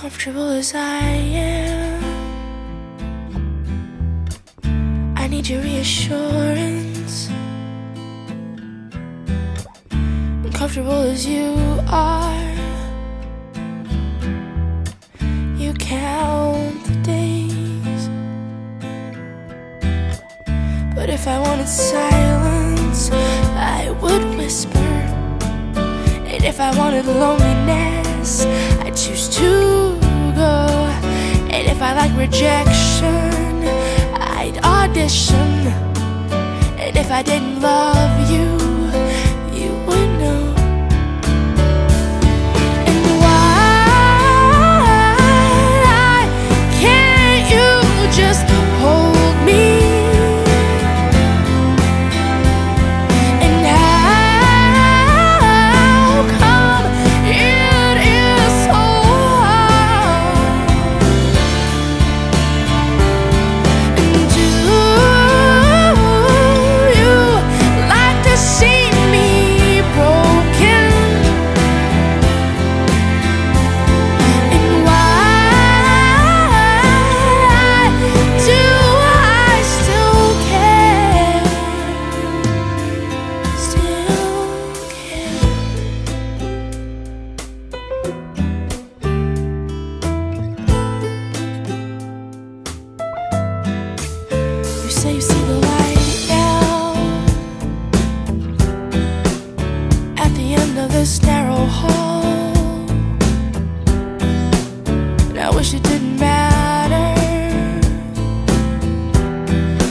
Comfortable as I am, I need your reassurance. Comfortable as you are, you count the days. But if I wanted silence, I would whisper. And if I wanted loneliness, I'd choose to go. And if I like rejection, I'd audition. And if I didn't love you, you would know. And why can't you just hold me? Say you see